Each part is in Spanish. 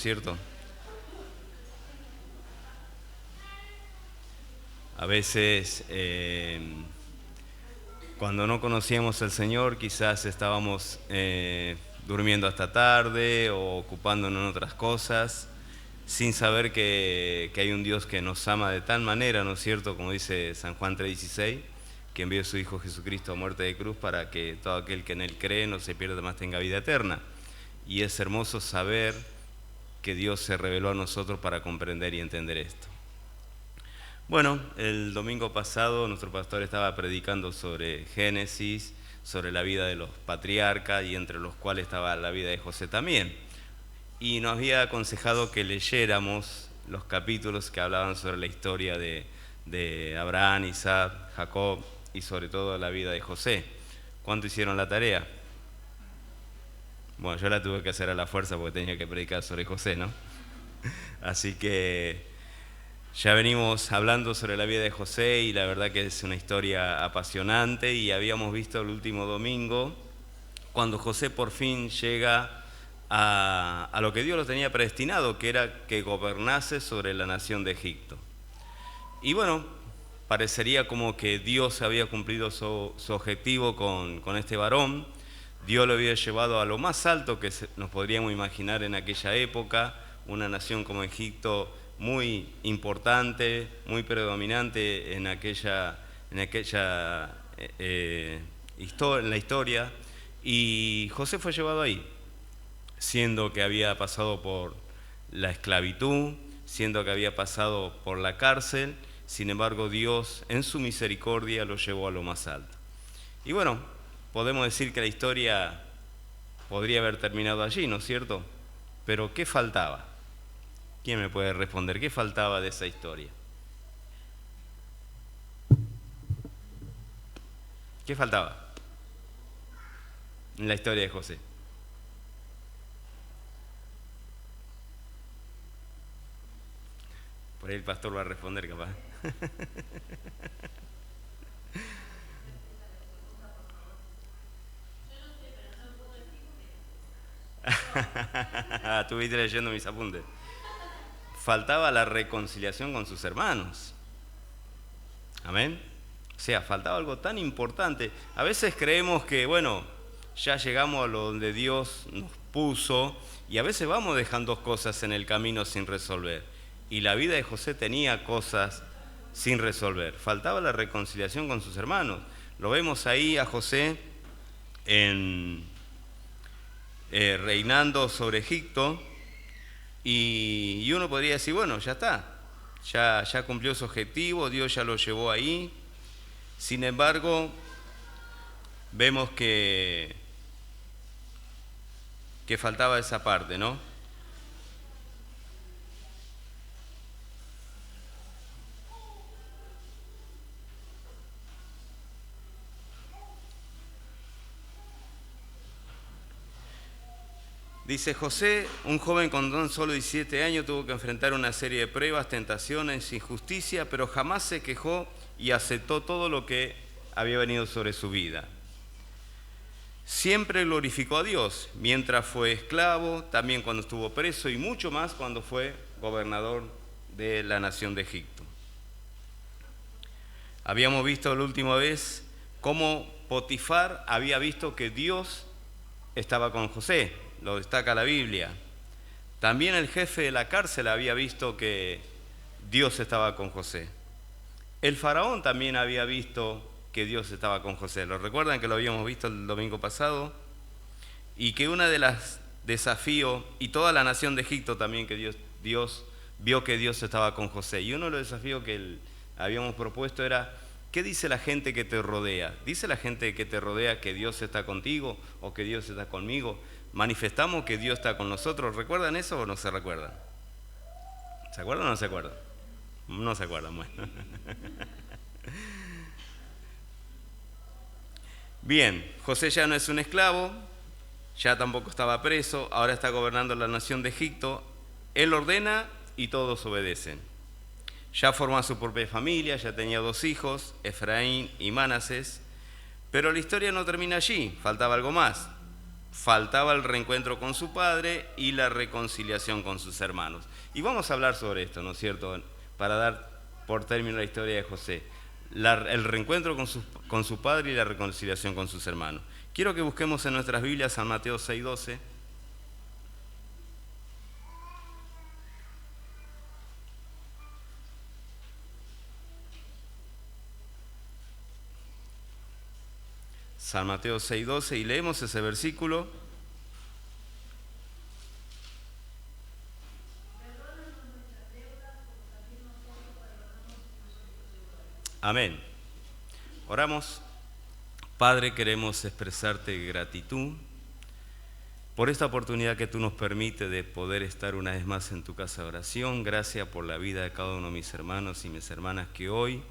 ¿Cierto? A veces, cuando no conocíamos al Señor, quizás estábamos durmiendo hasta tarde o ocupándonos en otras cosas, sin saber que hay un Dios que nos ama de tal manera, ¿no es cierto? Como dice San Juan 3:16, que envió a su Hijo Jesucristo a muerte de cruz para que todo aquel que en Él cree no se pierda, más tenga vida eterna. Y es hermoso saber que Dios se reveló a nosotros para comprender y entender esto. Bueno, el domingo pasado nuestro pastor estaba predicando sobre Génesis, sobre la vida de los patriarcas y entre los cuales estaba la vida de José también. Y nos había aconsejado que leyéramos los capítulos que hablaban sobre la historia de Abraham, Isaac, Jacob y sobre todo la vida de José. ¿Cuánto hicieron la tarea? Bueno, yo la tuve que hacer a la fuerza porque tenía que predicar sobre José, ¿no? Así que ya venimos hablando sobre la vida de José y la verdad que es una historia apasionante, y habíamos visto el último domingo cuando José por fin llega a lo que Dios lo tenía predestinado, que era que gobernase sobre la nación de Egipto. Y bueno, parecería como que Dios había cumplido su objetivo con este varón. Dios lo había llevado a lo más alto que nos podríamos imaginar en aquella época, una nación como Egipto muy importante, muy predominante en la historia, y José fue llevado ahí, siendo que había pasado por la esclavitud, siendo que había pasado por la cárcel. Sin embargo, Dios en su misericordia lo llevó a lo más alto. Y bueno, podemos decir que la historia podría haber terminado allí, ¿no es cierto? Pero ¿qué faltaba? ¿Quién me puede responder? ¿Qué faltaba de esa historia? ¿Qué faltaba en la historia de José? Por ahí el pastor va a responder, capaz. Estuviste leyendo mis apuntes. Faltaba la reconciliación con sus hermanos. Amén. O sea, faltaba algo tan importante. A veces creemos que, bueno, ya llegamos a donde Dios nos puso, y a veces vamos dejando cosas en el camino sin resolver. Y la vida de José tenía cosas sin resolver. Faltaba la reconciliación con sus hermanos. Lo vemos ahí a José reinando sobre Egipto, y uno podría decir, bueno, ya está, ya cumplió su objetivo, Dios ya lo llevó ahí. Sin embargo, vemos que faltaba esa parte, ¿no? Dice José, un joven con tan solo 17 años, tuvo que enfrentar una serie de pruebas, tentaciones, injusticia, pero jamás se quejó y aceptó todo lo que había venido sobre su vida. Siempre glorificó a Dios, mientras fue esclavo, también cuando estuvo preso, y mucho más cuando fue gobernador de la nación de Egipto. Habíamos visto la última vez cómo Potifar había visto que Dios estaba con José, lo destaca la Biblia. También el jefe de la cárcel había visto que Dios estaba con José. El faraón también había visto que Dios estaba con José. ¿Lo recuerdan que lo habíamos visto el domingo pasado? Y que una de las desafíos, y toda la nación de Egipto también, que Dios vio que Dios estaba con José. Y uno de los desafíos que habíamos propuesto era, ¿qué dice la gente que te rodea? ¿Dice la gente que te rodea que Dios está contigo o que Dios está conmigo? ¿Manifestamos que Dios está con nosotros? ¿Recuerdan eso o no se recuerdan? ¿Se acuerdan o no se acuerdan? No se acuerdan, bueno. Bien, José ya no es un esclavo, ya tampoco estaba preso, ahora está gobernando la nación de Egipto. Él ordena y todos obedecen. Ya formó su propia familia, ya tenía 2 hijos, Efraín y Manasés. Pero la historia no termina allí, faltaba algo más. faltaba el reencuentro con su padre y la reconciliación con sus hermanos. Y vamos a hablar sobre esto, ¿no es cierto? Para dar por término la historia de José. El reencuentro con su padre y la reconciliación con sus hermanos. Quiero que busquemos en nuestras Biblias San Mateo 6:12. San Mateo 6:12 y leemos ese versículo. Amén. Oramos. Padre, queremos expresarte gratitud por esta oportunidad que tú nos permites de poder estar una vez más en tu casa de oración. Gracias por la vida de cada uno de mis hermanos y mis hermanas que hoy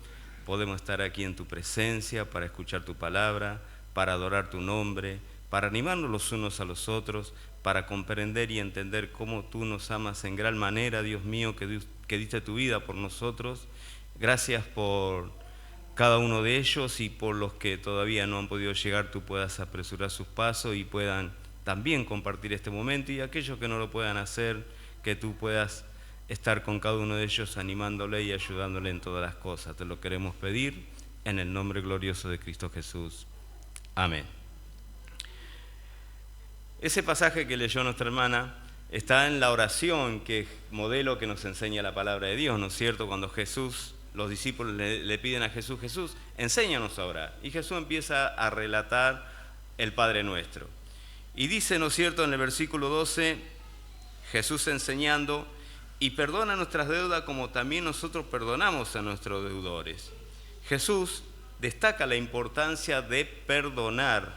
podemos estar aquí en tu presencia para escuchar tu palabra, para adorar tu nombre, para animarnos los unos a los otros, para comprender y entender cómo tú nos amas en gran manera, Dios mío, que diste tu vida por nosotros. Gracias por cada uno de ellos y por los que todavía no han podido llegar, tú puedas apresurar sus pasos y puedan también compartir este momento, y aquellos que no lo puedan hacer, que tú puedas estar con cada uno de ellos animándole y ayudándole en todas las cosas. Te lo queremos pedir en el nombre glorioso de Cristo Jesús. Amén. Ese pasaje que leyó nuestra hermana está en la oración, que es modelo que nos enseña la palabra de Dios, ¿no es cierto? Cuando los discípulos le piden a Jesús, Jesús, enséñanos a orar. Y Jesús empieza a relatar el Padre Nuestro. Y dice, ¿no es cierto?, en el versículo 12, Jesús enseñando, y perdona nuestras deudas como también nosotros perdonamos a nuestros deudores. Jesús destaca la importancia de perdonar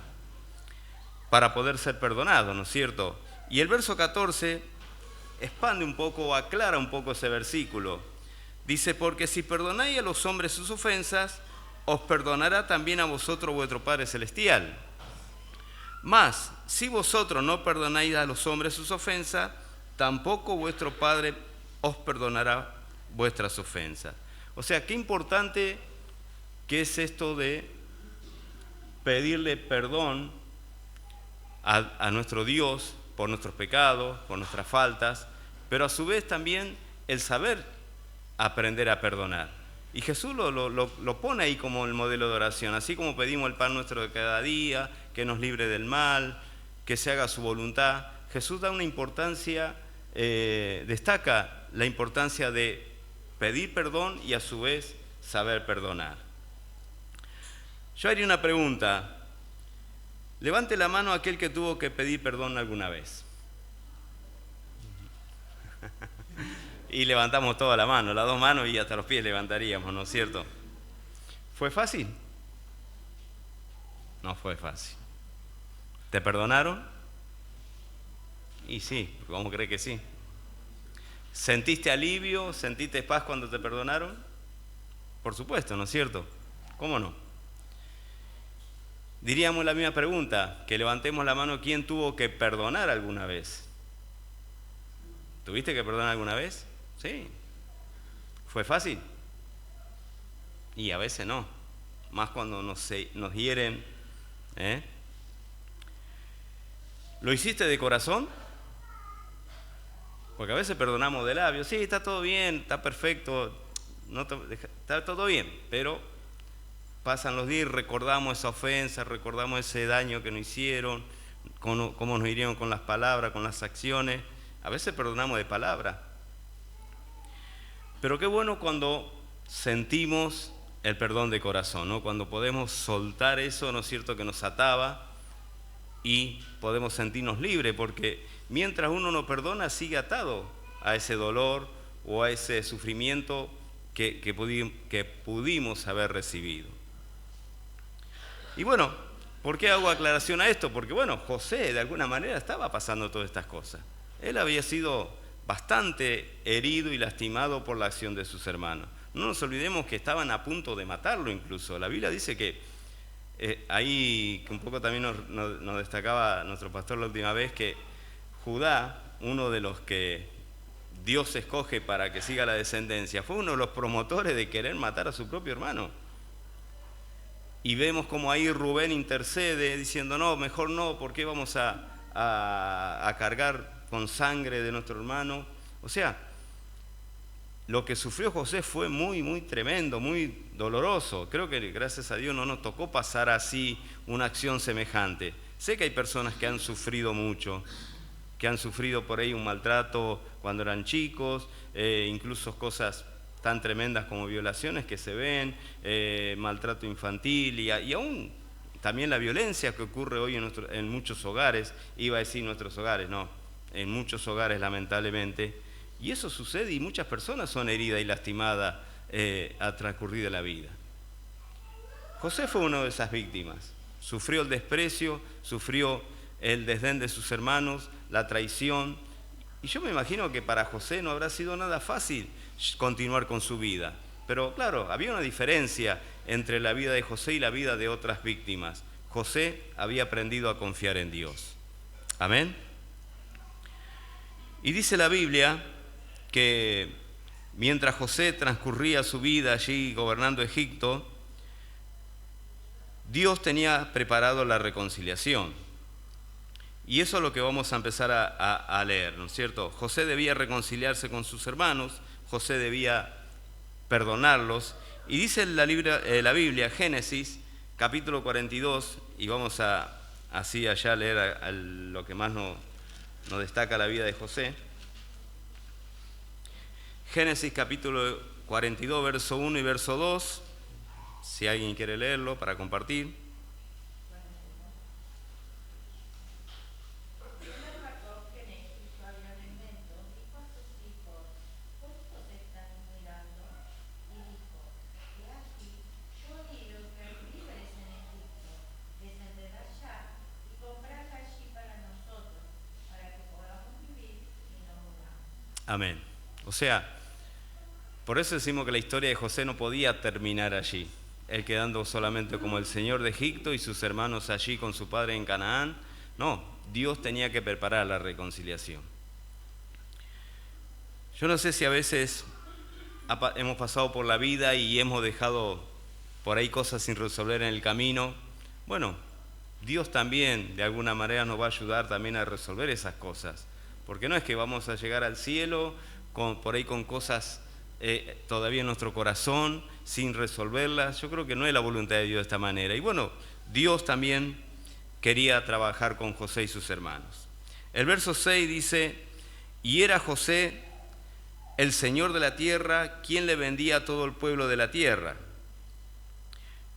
para poder ser perdonado, ¿no es cierto? Y el verso 14 expande un poco o aclara un poco ese versículo. Dice, porque si perdonáis a los hombres sus ofensas, os perdonará también a vosotros vuestro Padre Celestial. Mas, si vosotros no perdonáis a los hombres sus ofensas, tampoco vuestro Padre os perdonará vuestras ofensas. O sea, qué importante que es esto de pedirle perdón a nuestro Dios por nuestros pecados, por nuestras faltas, pero a su vez también el saber aprender a perdonar. Y Jesús lo pone ahí como el modelo de oración, así como pedimos el pan nuestro de cada día, que nos libre del mal, que se haga su voluntad. Jesús da una importancia, destaca la importancia de pedir perdón y a su vez saber perdonar. Yo haría una pregunta. Levante la mano aquel que tuvo que pedir perdón alguna vez. Y levantamos toda la mano, las dos manos y hasta los pies levantaríamos, ¿no es cierto? ¿Fue fácil? No fue fácil. ¿Te perdonaron? Y sí, ¿cómo cree que sí? ¿Sentiste alivio? ¿Sentiste paz cuando te perdonaron? Por supuesto, ¿no es cierto? ¿Cómo no? Diríamos la misma pregunta, que levantemos la mano, ¿quién tuvo que perdonar alguna vez? ¿Tuviste que perdonar alguna vez? Sí. ¿Fue fácil? Y a veces no, más cuando nos hieren. ¿Lo hiciste de corazón? Porque a veces perdonamos de labios, sí, está todo bien, está perfecto, está todo bien, pero pasan los días y recordamos esa ofensa, recordamos ese daño que nos hicieron, cómo nos hirieron con las palabras, con las acciones. A veces perdonamos de palabra. Pero qué bueno cuando sentimos el perdón de corazón, ¿no? Cuando podemos soltar eso, ¿no es cierto?, que nos ataba y podemos sentirnos libres, porque mientras uno no perdona sigue atado a ese dolor o a ese sufrimiento que pudimos haber recibido. Y bueno, ¿por qué hago aclaración a esto? Porque bueno, José de alguna manera estaba pasando todas estas cosas. Él había sido bastante herido y lastimado por la acción de sus hermanos. No nos olvidemos que estaban a punto de matarlo incluso. La Biblia dice que ahí, que un poco también nos destacaba nuestro pastor la última vez, que Judá, uno de los que Dios escoge para que siga la descendencia, fue uno de los promotores de querer matar a su propio hermano. Y vemos como ahí Rubén intercede diciendo, no, mejor no, ¿por qué vamos a a cargar con sangre de nuestro hermano. O sea, lo que sufrió José fue muy, muy tremendo, muy doloroso. Creo que gracias a Dios no nos tocó pasar así una acción semejante. Sé que hay personas que han sufrido mucho, que han sufrido por ahí un maltrato cuando eran chicos, incluso cosas tan tremendas como violaciones que se ven, maltrato infantil y aún también la violencia que ocurre hoy en muchos hogares. Iba a decir nuestros hogares, no, en muchos hogares lamentablemente. Y eso sucede y muchas personas son heridas y lastimadas a transcurrir de la vida. José fue una de esas víctimas. Sufrió el desprecio, sufrió el desdén de sus hermanos, la traición. Y yo me imagino que para José no habrá sido nada fácil continuar con su vida. Pero claro, había una diferencia entre la vida de José y la vida de otras víctimas. José había aprendido a confiar en Dios. Amén. Y dice la Biblia que mientras José transcurría su vida allí gobernando Egipto, Dios tenía preparado la reconciliación. Y eso es lo que vamos a empezar a leer, ¿no es cierto? José debía reconciliarse con sus hermanos, José debía perdonarlos. Y dice la Biblia, Génesis, capítulo 42, y vamos así allá a leer lo que más nos destaca la vida de José. Génesis capítulo 42, verso 1 y verso 2, si alguien quiere leerlo para compartir. Amén. O sea, por eso decimos que la historia de José no podía terminar allí, él quedando solamente como el señor de Egipto y sus hermanos allí con su padre en Canaán. No, Dios tenía que preparar la reconciliación. Yo no sé si a veces hemos pasado por la vida y hemos dejado por ahí cosas sin resolver en el camino. Bueno, Dios también de alguna manera nos va a ayudar también a resolver esas cosas. Porque no es que vamos a llegar al cielo por ahí con cosas todavía en nuestro corazón, sin resolverlas. Yo creo que no es la voluntad de Dios de esta manera. Y bueno, Dios también quería trabajar con José y sus hermanos. El verso 6 dice, y era José el Señor de la tierra, quien le vendía a todo el pueblo de la tierra.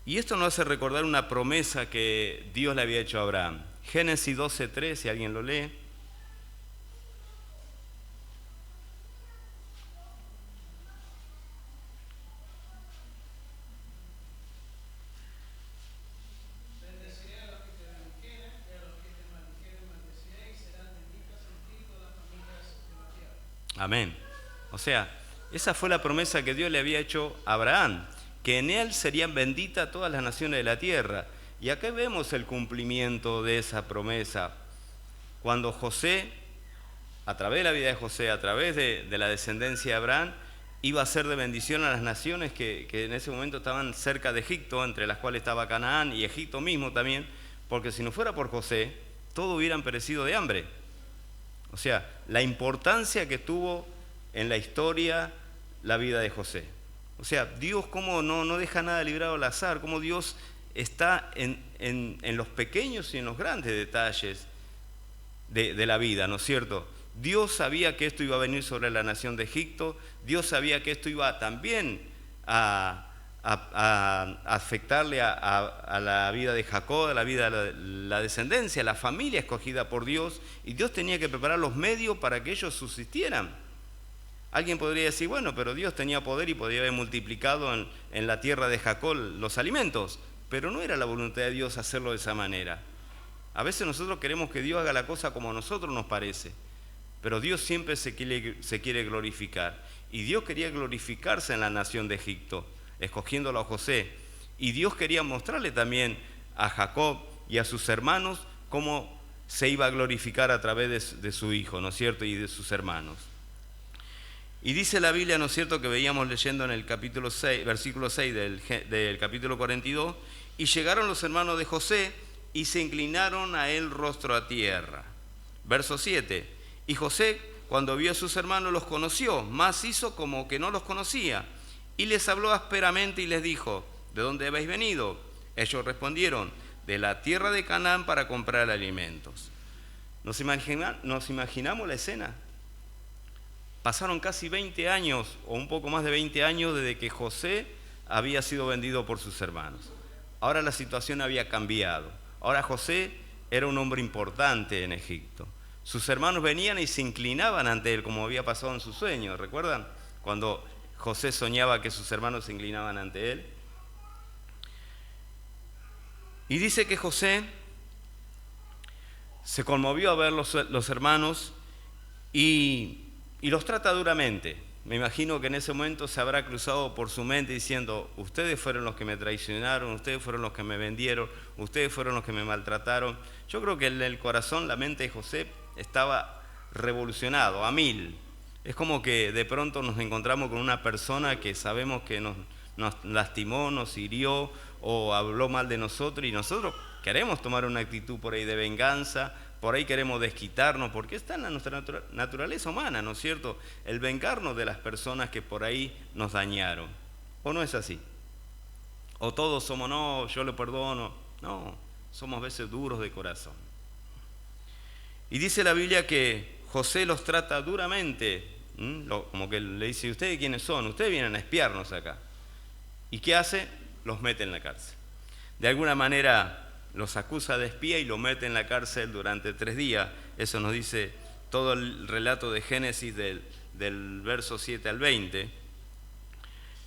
Y esto nos hace recordar una promesa que Dios le había hecho a Abraham. Génesis 12:3, si alguien lo lee. Amén. O sea, esa fue la promesa que Dios le había hecho a Abraham, que en él serían benditas todas las naciones de la tierra. Y acá vemos el cumplimiento de esa promesa. Cuando José, a través de la vida de José, a través de la descendencia de Abraham, iba a ser de bendición a las naciones que en ese momento estaban cerca de Egipto, entre las cuales estaba Canaán y Egipto mismo también, porque si no fuera por José, todos hubieran perecido de hambre. O sea, la importancia que tuvo en la historia la vida de José. O sea, Dios cómo no deja nada librado al azar, cómo Dios está en los pequeños y en los grandes detalles de la vida, ¿no es cierto? Dios sabía que esto iba a venir sobre la nación de Egipto, Dios sabía que esto iba también a afectarle a la vida de Jacob, a la vida de la descendencia, a la familia escogida por Dios, y Dios tenía que preparar los medios para que ellos subsistieran. Alguien podría decir, bueno, pero Dios tenía poder y podía haber multiplicado en la tierra de Jacob los alimentos, pero no era la voluntad de Dios hacerlo de esa manera. A veces nosotros queremos que Dios haga la cosa como a nosotros nos parece, pero Dios siempre se quiere glorificar, y Dios quería glorificarse en la nación de Egipto, escogiéndolo a José, y Dios quería mostrarle también a Jacob y a sus hermanos cómo se iba a glorificar a través de su hijo, ¿no es cierto?, y de sus hermanos. Y dice la Biblia, ¿no es cierto?, que veíamos leyendo en el capítulo 6, versículo 6 del capítulo 42, y llegaron los hermanos de José y se inclinaron a él rostro a tierra. Verso 7. Y José, cuando vio a sus hermanos, los conoció, mas hizo como que no los conocía. Y les habló ásperamente y les dijo: ¿de dónde habéis venido? Ellos respondieron: de la tierra de Canaán, para comprar alimentos. ¿Nos imaginamos la escena? Pasaron casi 20 años, o un poco más de 20 años, desde que José había sido vendido por sus hermanos. Ahora la situación había cambiado. Ahora José era un hombre importante en Egipto. Sus hermanos venían y se inclinaban ante él, como había pasado en sus sueños. ¿Recuerdan? Cuando José soñaba que sus hermanos se inclinaban ante él. Y dice que José se conmovió a ver los hermanos y los trata duramente. Me imagino que en ese momento se habrá cruzado por su mente diciendo: ustedes fueron los que me traicionaron, ustedes fueron los que me vendieron, ustedes fueron los que me maltrataron. Yo creo que en el corazón, la mente de José estaba revolucionado, a mil. Es como que de pronto nos encontramos con una persona que sabemos que nos lastimó, nos hirió o habló mal de nosotros, y nosotros queremos tomar una actitud por ahí de venganza, por ahí queremos desquitarnos, porque está en nuestra naturaleza humana, ¿no es cierto?, el vengarnos de las personas que por ahí nos dañaron. ¿O no es así? O todos somos: no, yo le perdono. No, somos a veces duros de corazón. Y dice la Biblia que José los trata duramente, como que le dice: ¿ustedes quiénes son? Ustedes vienen a espiarnos acá. ¿Y qué hace? Los mete en la cárcel. De alguna manera los acusa de espía y lo mete en la cárcel durante 3 días. Eso nos dice todo el relato de Génesis del verso 7 al 20.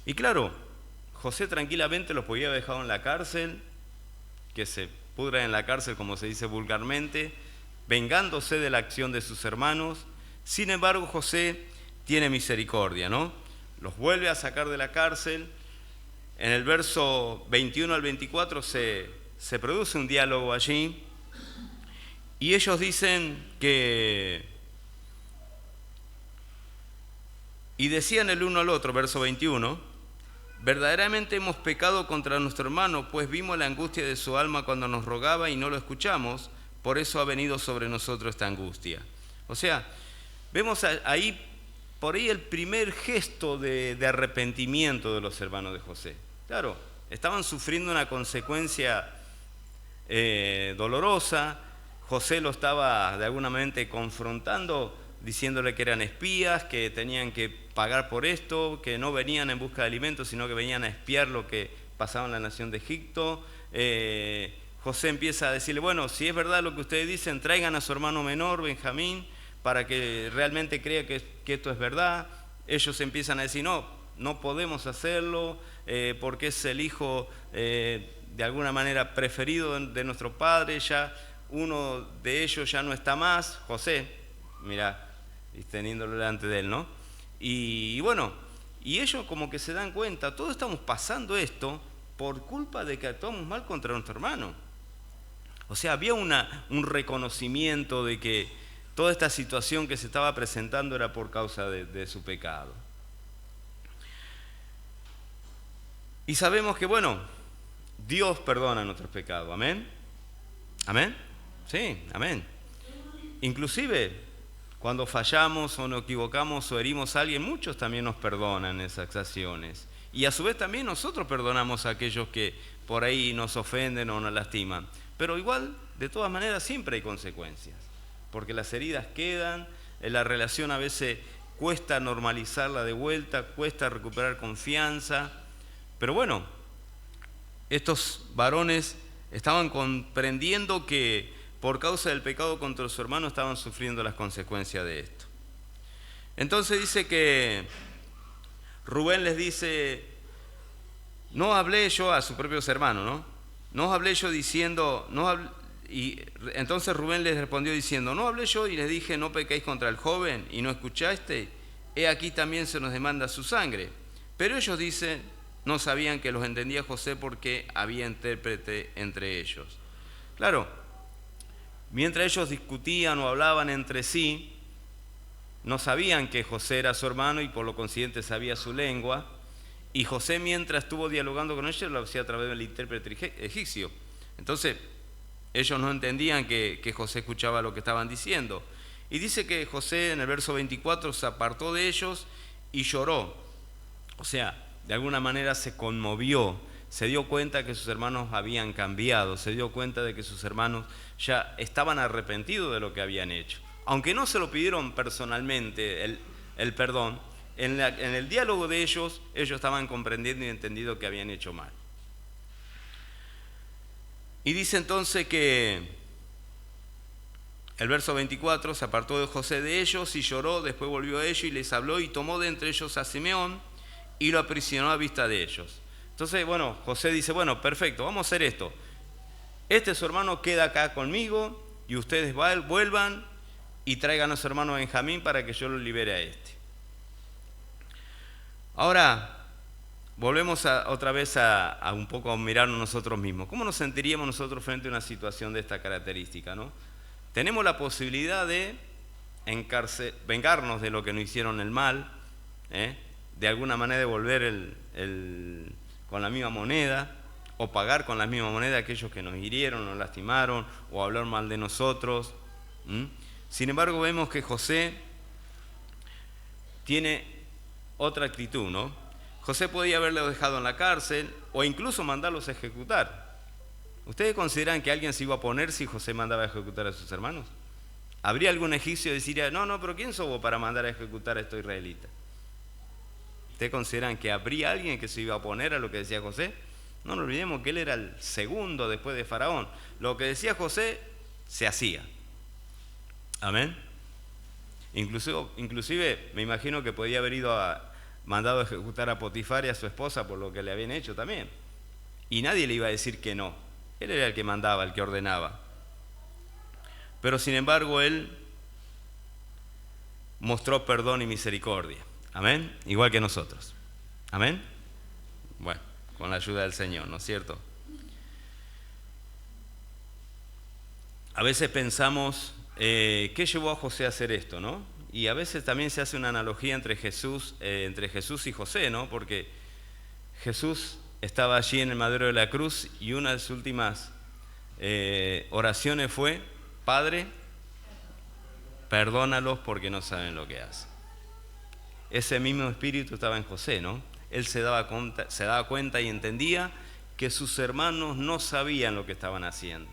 Y claro, José tranquilamente los podía haber dejado en la cárcel, que se pudran en la cárcel, como se dice vulgarmente, vengándose de la acción de sus hermanos. Sin embargo, José tiene misericordia, ¿no? Los vuelve a sacar de la cárcel. En el verso 21 al 24 se produce un diálogo allí, y ellos dicen que, y decían el uno al otro, verso 21, verdaderamente hemos pecado contra nuestro hermano, pues vimos la angustia de su alma cuando nos rogaba y no lo escuchamos, por eso ha venido sobre nosotros esta angustia. O sea, vemos ahí, por ahí, el primer gesto de arrepentimiento de los hermanos de José. Claro, estaban sufriendo una consecuencia dolorosa. José lo estaba de alguna manera confrontando, diciéndole que eran espías, que tenían que pagar por esto, que no venían en busca de alimentos, sino que venían a espiar lo que pasaba en la nación de Egipto. José empieza a decirle: bueno, si es verdad lo que ustedes dicen, traigan a su hermano menor, Benjamín, para que realmente crea que esto es verdad. Ellos empiezan a decir: no podemos hacerlo, porque es el hijo de alguna manera preferido de nuestro padre, ya uno de ellos ya no está más, José, mirá, teniéndolo delante de él, ¿no? Y bueno, y ellos como que se dan cuenta: todos estamos pasando esto por culpa de que actuamos mal contra nuestro hermano. O sea, había un reconocimiento de que toda esta situación que se estaba presentando era por causa de su pecado. Y sabemos que, bueno, Dios perdona nuestros pecados, ¿amén? ¿Amén? Sí, amén. Inclusive, cuando fallamos o nos equivocamos o herimos a alguien, muchos también nos perdonan esas acciones. Y a su vez también nosotros perdonamos a aquellos que por ahí nos ofenden o nos lastiman. Pero igual, de todas maneras, siempre hay consecuencias. Porque las heridas quedan, la relación a veces cuesta normalizarla de vuelta, cuesta recuperar confianza. Pero bueno, estos varones estaban comprendiendo que por causa del pecado contra su hermano estaban sufriendo las consecuencias de esto. Entonces dice que Rubén les dice: no hablé yo a sus propios hermanos, ¿no? No hablé yo diciendo, y entonces Rubén les respondió diciendo: no hablé yo y les dije: no pequéis contra el joven, y no escuchaste, he aquí también se nos demanda su sangre. Pero ellos dicen, no sabían que los entendía José porque había intérprete entre ellos. Claro, mientras ellos discutían o hablaban entre sí, no sabían que José era su hermano y por lo consiguiente sabía su lengua. Y José, mientras estuvo dialogando con ellos, lo hacía a través del intérprete egipcio. Entonces, ellos no entendían que José escuchaba lo que estaban diciendo. Y dice que José en el verso 24 se apartó de ellos y lloró. O sea, de alguna manera se conmovió, se dio cuenta que sus hermanos habían cambiado, se dio cuenta de que sus hermanos ya estaban arrepentidos de lo que habían hecho. Aunque no se lo pidieron personalmente el perdón, en el diálogo de ellos estaban comprendiendo y entendiendo que habían hecho mal. Y dice entonces que el verso 24, se apartó de José de ellos y lloró, después volvió a ellos y les habló y tomó de entre ellos a Simeón y lo aprisionó a vista de ellos. Entonces, bueno, José dice, bueno, perfecto, vamos a hacer esto. Su hermano queda acá conmigo y ustedes vuelvan y traigan a su hermano Benjamín para que yo lo libere a este. Ahora, volvemos otra vez a un poco a mirarnos nosotros mismos. ¿Cómo nos sentiríamos nosotros frente a una situación de esta característica, no? Tenemos la posibilidad de vengarnos de lo que nos hicieron el mal, de alguna manera devolver con la misma moneda, o pagar con la misma moneda a aquellos que nos hirieron, nos lastimaron, o hablar mal de nosotros. Sin embargo, vemos que José tiene otra actitud, ¿no? José podía haberlos dejado en la cárcel, o incluso mandarlos a ejecutar. ¿Ustedes consideran que alguien se iba a oponer si José mandaba a ejecutar a sus hermanos? ¿Habría algún egipcio que diría, no, pero ¿quién sos vos para mandar a ejecutar a estos israelitas? ¿Ustedes consideran que habría alguien que se iba a oponer a lo que decía José? No nos olvidemos que él era el segundo después de Faraón. Lo que decía José se hacía. Amén. Inclusive me imagino que podía haber mandado a ejecutar a Potifar y a su esposa por lo que le habían hecho también. Y nadie le iba a decir que no. Él era el que mandaba, el que ordenaba. Pero sin embargo, él mostró perdón y misericordia. Amén. Igual que nosotros. Amén. Bueno, con la ayuda del Señor, ¿no es cierto? A veces pensamos, ¿qué llevó a José a hacer esto, no? Y a veces también se hace una analogía entre Jesús y José, ¿no? Porque Jesús estaba allí en el madero de la cruz y una de sus últimas oraciones fue, Padre, perdónalos porque no saben lo que hacen. Ese mismo espíritu estaba en José, ¿no? Él se daba cuenta y entendía que sus hermanos no sabían lo que estaban haciendo.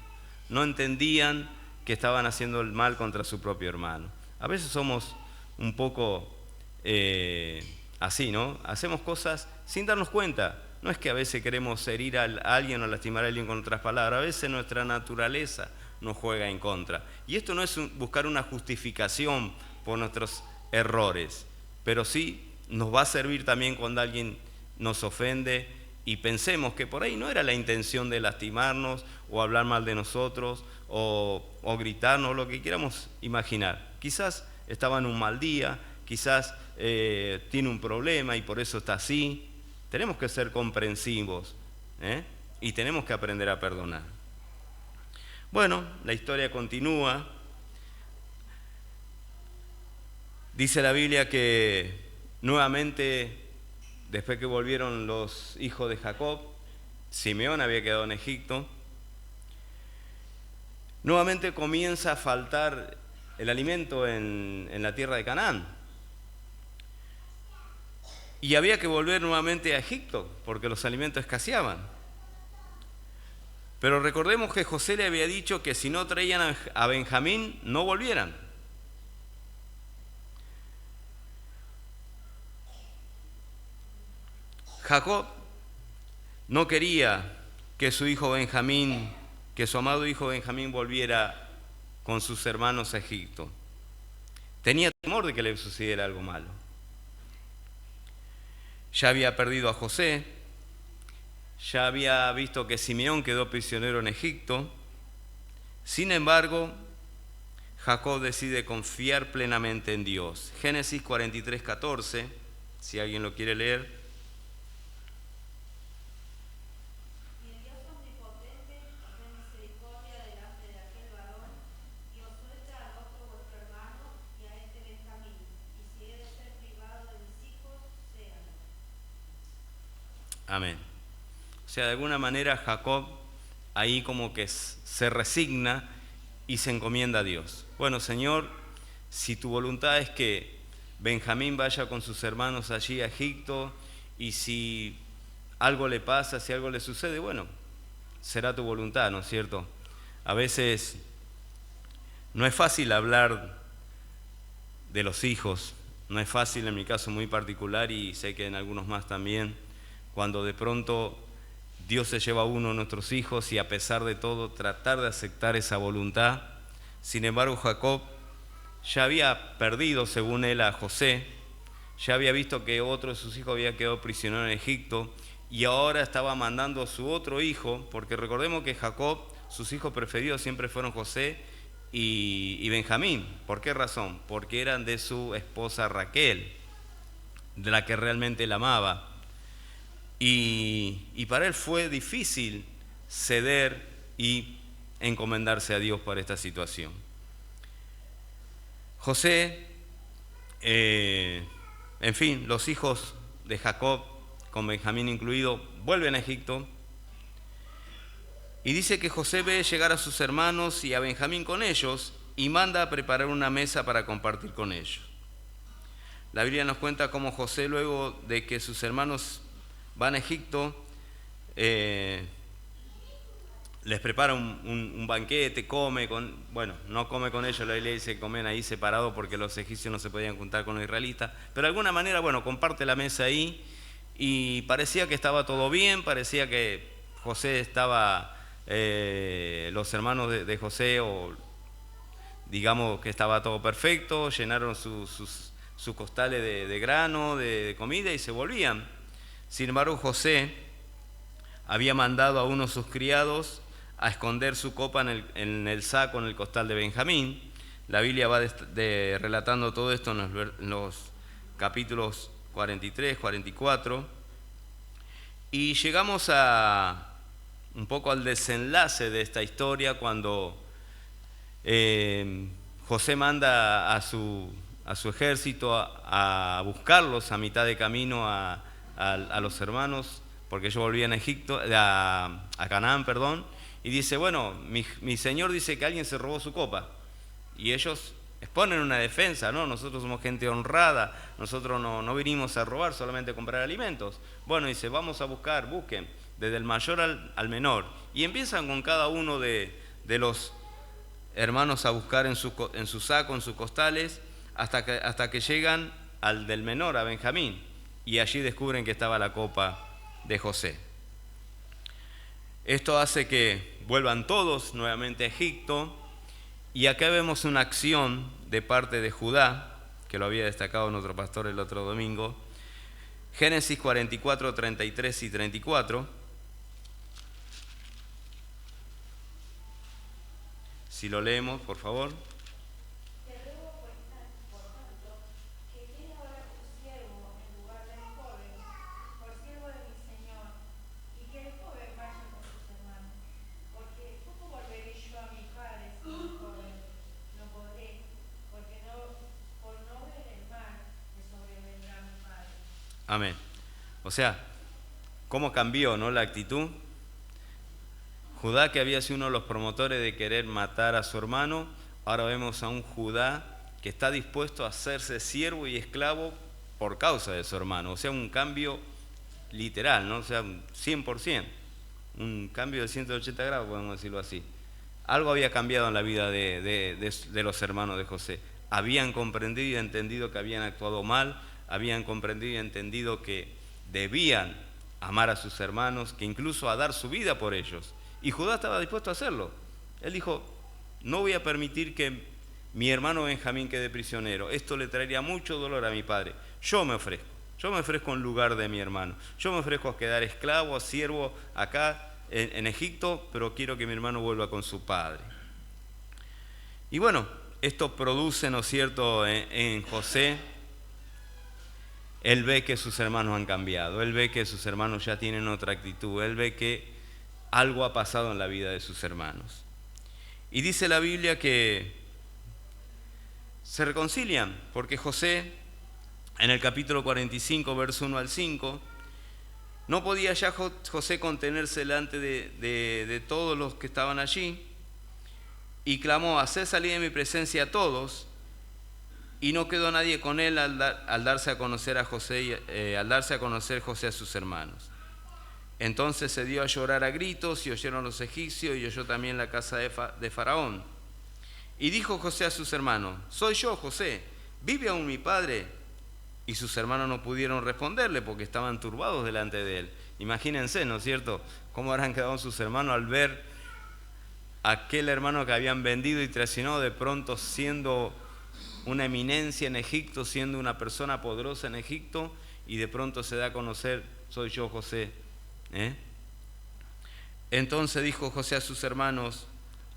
No entendían que estaban haciendo el mal contra su propio hermano. A veces somos un poco así, ¿no? Hacemos cosas sin darnos cuenta. No es que a veces queremos herir a alguien o lastimar a alguien con otras palabras. A veces nuestra naturaleza nos juega en contra. Y esto no es buscar una justificación por nuestros errores, pero sí nos va a servir también cuando alguien nos ofende y pensemos que por ahí no era la intención de lastimarnos o hablar mal de nosotros o gritarnos, lo que queramos imaginar. Quizás estaba en un mal día, quizás tiene un problema y por eso está así. Tenemos que ser comprensivos y tenemos que aprender a perdonar. Bueno, la historia continúa. Dice la Biblia que nuevamente, después que volvieron los hijos de Jacob, Simeón había quedado en Egipto, nuevamente comienza a faltar el alimento en la tierra de Canaán. Y había que volver nuevamente a Egipto, porque los alimentos escaseaban. Pero recordemos que José le había dicho que si no traían a Benjamín, no volvieran. Jacob no quería que su hijo Benjamín, que su amado hijo Benjamín volviera con sus hermanos a Egipto. Tenía temor de que le sucediera algo malo. Ya había perdido a José, ya había visto que Simeón quedó prisionero en Egipto. Sin embargo, Jacob decide confiar plenamente en Dios. Génesis 43:14, si alguien lo quiere leer. Amén. O sea, de alguna manera Jacob ahí como que se resigna y se encomienda a Dios. Bueno, Señor, si tu voluntad es que Benjamín vaya con sus hermanos allí a Egipto, y si algo le pasa, si algo le sucede, bueno, será tu voluntad, ¿no es cierto? A veces no es fácil hablar de los hijos, no es fácil en mi caso muy particular, y sé que en algunos más también, cuando de pronto Dios se lleva a uno de nuestros hijos y a pesar de todo tratar de aceptar esa voluntad. Sin embargo, Jacob ya había perdido, según él, a José, ya había visto que otro de sus hijos había quedado prisionero en Egipto, y ahora estaba mandando a su otro hijo, porque recordemos que Jacob, sus hijos preferidos siempre fueron José y Benjamín. ¿Por qué razón? Porque eran de su esposa Raquel, de la que realmente la amaba. Y para él fue difícil ceder y encomendarse a Dios para esta situación. José, en fin, los hijos de Jacob, con Benjamín incluido, vuelven a Egipto. Y dice que José ve llegar a sus hermanos y a Benjamín con ellos y manda a preparar una mesa para compartir con ellos. La Biblia nos cuenta cómo José, luego de que sus hermanos van a Egipto, les prepara un banquete, come con, bueno, no come con ellos, la Biblia dice que comen ahí separados porque los egipcios no se podían juntar con los israelitas, pero de alguna manera, bueno, comparte la mesa ahí, y parecía que estaba todo bien, parecía que José estaba, los hermanos de José, o digamos que estaba todo perfecto, llenaron sus costales de grano, de comida, y se volvían. Sin embargo, José había mandado a uno de sus criados a esconder su copa en el saco, en el costal de Benjamín. La Biblia va relatando todo esto en los capítulos 43, 44. Y llegamos un poco al desenlace de esta historia, cuando José manda a su ejército a buscarlos a mitad de camino a los hermanos, porque ellos volvían a Egipto, a Canaán, perdón, y dice, bueno, mi señor dice que alguien se robó su copa, y ellos exponen una defensa, ¿no? Nosotros somos gente honrada, nosotros no vinimos a robar, solamente a comprar alimentos. Bueno, dice, vamos a busquen, desde el mayor al menor, y empiezan con cada uno de los hermanos a buscar en su saco, en sus costales, hasta que llegan al del menor, a Benjamín, y allí descubren que estaba la copa de José. Esto hace que vuelvan todos nuevamente a Egipto, y acá vemos una acción de parte de Judá, que lo había destacado nuestro pastor el otro domingo. Génesis 44, 33 y 34. Si lo leemos, por favor. Amén. O sea, ¿cómo cambió, no, la actitud? Judá, que había sido uno de los promotores de querer matar a su hermano, ahora vemos a un Judá que está dispuesto a hacerse siervo y esclavo por causa de su hermano. O sea, un cambio literal, ¿no? O sea, 100%. Un cambio de 180 grados, podemos decirlo así. Algo había cambiado en la vida de los hermanos de José. Habían comprendido y entendido que habían actuado mal, habían comprendido y entendido que debían amar a sus hermanos, que incluso a dar su vida por ellos. Y Judá estaba dispuesto a hacerlo. Él dijo, no voy a permitir que mi hermano Benjamín quede prisionero. Esto le traería mucho dolor a mi padre. Yo me ofrezco en lugar de mi hermano. Yo me ofrezco a quedar esclavo, a siervo acá en Egipto, pero quiero que mi hermano vuelva con su padre. Y bueno, esto produce, ¿no es cierto?, en José. Él ve que sus hermanos han cambiado, él ve que sus hermanos ya tienen otra actitud, él ve que algo ha pasado en la vida de sus hermanos. Y dice la Biblia que se reconcilian, porque José, en el capítulo 45, verso 1 al 5, No podía ya José contenerse delante de todos los que estaban allí y clamó: haced salir de mi presencia a todos. Y no quedó nadie con él al darse a conocer José a sus hermanos. Entonces se dio a llorar a gritos, y oyeron los egipcios, y oyó también la casa de Faraón. Y dijo José a sus hermanos: soy yo, José, ¿vive aún mi padre? Y sus hermanos no pudieron responderle porque estaban turbados delante de él. Imagínense, ¿no es cierto?, cómo habrán quedado sus hermanos al ver a aquel hermano que habían vendido y traicionado, de pronto siendo una eminencia en Egipto, siendo una persona poderosa en Egipto, y de pronto se da a conocer: soy yo, José. Entonces dijo José a sus hermanos: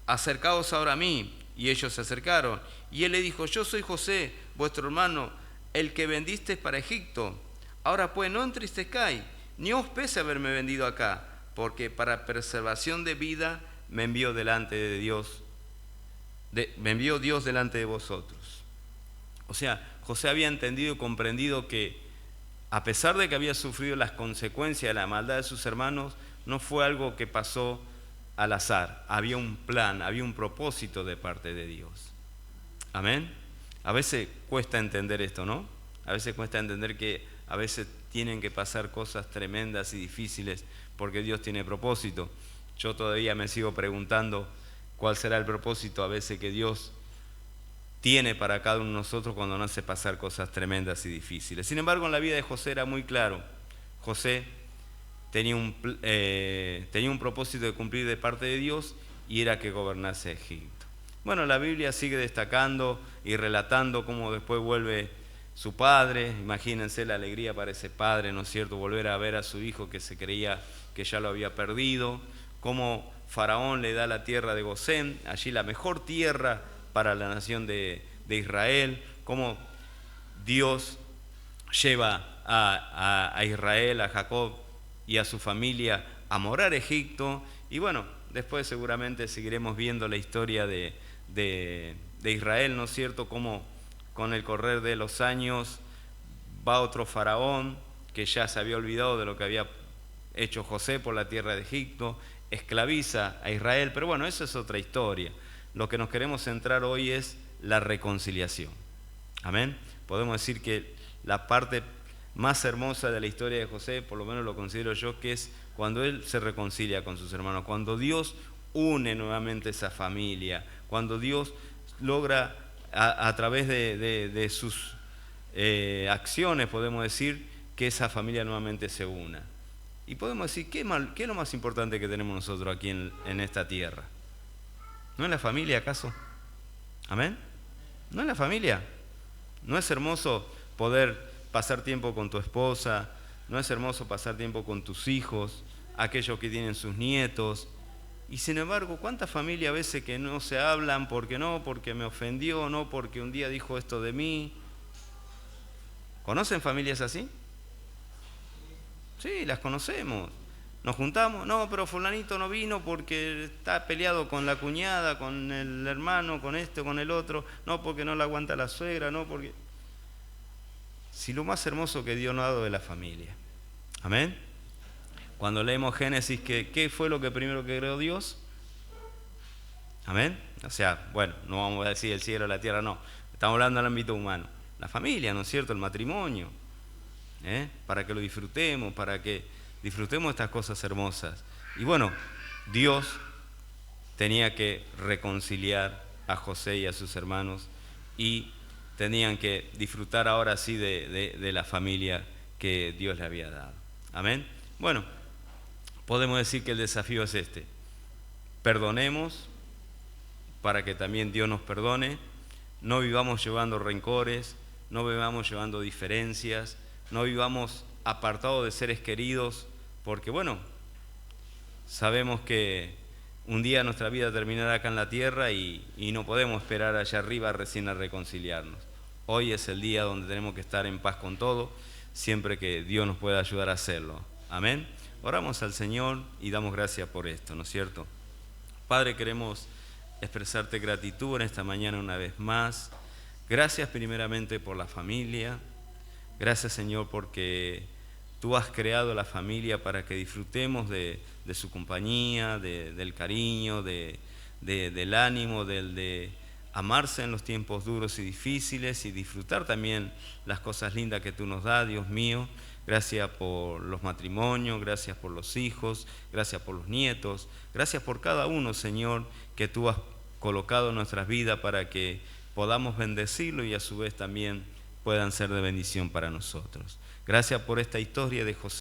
acercaos ahora a mí. Y ellos se acercaron, y él le dijo: yo soy José, vuestro hermano, el que vendisteis para Egipto. Ahora pues no entristezcáis, ni os pese haberme vendido acá, porque para preservación de vida me envió Dios delante de vosotros. O sea, José había entendido y comprendido que, a pesar de que había sufrido las consecuencias de la maldad de sus hermanos, no fue algo que pasó al azar. Había un plan, había un propósito de parte de Dios. Amén. A veces cuesta entender esto, ¿no? A veces cuesta entender que a veces tienen que pasar cosas tremendas y difíciles porque Dios tiene propósito. Yo todavía me sigo preguntando cuál será el propósito a veces que Dios tiene para cada uno de nosotros cuando nos hace pasar cosas tremendas y difíciles. Sin embargo, en la vida de José era muy claro. José tenía un propósito de cumplir de parte de Dios, y era que gobernase Egipto. Bueno, la Biblia sigue destacando y relatando cómo después vuelve su padre. Imagínense la alegría para ese padre, ¿no es cierto?, volver a ver a su hijo que se creía que ya lo había perdido. Cómo Faraón le da la tierra de Gosén, allí la mejor tierra para la nación de Israel. Cómo Dios lleva a Israel, a Jacob y a su familia a morar a Egipto. Y bueno, después seguramente seguiremos viendo la historia de Israel, ¿no es cierto?, cómo con el correr de los años va otro faraón que ya se había olvidado de lo que había hecho José por la tierra de Egipto, esclaviza a Israel. Pero bueno, eso es otra historia. Lo que nos queremos centrar hoy es la reconciliación. Amén. Podemos decir que la parte más hermosa de la historia de José, por lo menos lo considero yo, que es cuando él se reconcilia con sus hermanos, cuando Dios une nuevamente esa familia, cuando Dios logra a través de sus acciones, podemos decir, que esa familia nuevamente se una. Y podemos decir, ¿qué es lo más importante que tenemos nosotros aquí en esta tierra? ¿No es la familia acaso? ¿Amén? ¿No es la familia? ¿No es hermoso poder pasar tiempo con tu esposa? ¿No es hermoso pasar tiempo con tus hijos, aquellos que tienen sus nietos? Y sin embargo, ¿cuántas familias a veces que no se hablan porque me ofendió, no porque un día dijo esto de mí? ¿Conocen familias así? Sí, las conocemos. Nos juntamos, no, pero fulanito no vino porque está peleado con la cuñada, con el hermano, con este, con el otro, no porque no le aguanta la suegra, no porque... Si lo más hermoso que Dios nos ha dado es la familia. Amén. Cuando leemos Génesis, ¿qué fue lo que primero que creó Dios? Amén. O sea, bueno, no vamos a decir el cielo, la tierra, no. Estamos hablando del ámbito humano. La familia, ¿no es cierto? El matrimonio. Para que lo disfrutemos, para que disfrutemos estas cosas hermosas. Y bueno, Dios tenía que reconciliar a José y a sus hermanos, y tenían que disfrutar ahora sí de la familia que Dios le había dado. Amén. Bueno, podemos decir que el desafío es este: perdonemos para que también Dios nos perdone. No vivamos llevando rencores, no vivamos llevando diferencias, no vivamos apartados de seres queridos, porque bueno, sabemos que un día nuestra vida terminará acá en la tierra y no podemos esperar allá arriba recién a reconciliarnos. Hoy es el día donde tenemos que estar en paz con todo, siempre que Dios nos pueda ayudar a hacerlo. Amén. Oramos al Señor y damos gracias por esto, ¿no es cierto? Padre, queremos expresarte gratitud en esta mañana una vez más. Gracias primeramente por la familia. Gracias, Señor, porque Tú has creado la familia para que disfrutemos de su compañía, del cariño, del ánimo, de amarse en los tiempos duros y difíciles y disfrutar también las cosas lindas que tú nos das, Dios mío. Gracias por los matrimonios, gracias por los hijos, gracias por los nietos, gracias por cada uno, Señor, que tú has colocado en nuestras vidas para que podamos bendecirlo y a su vez también puedan ser de bendición para nosotros. Gracias por esta historia de José.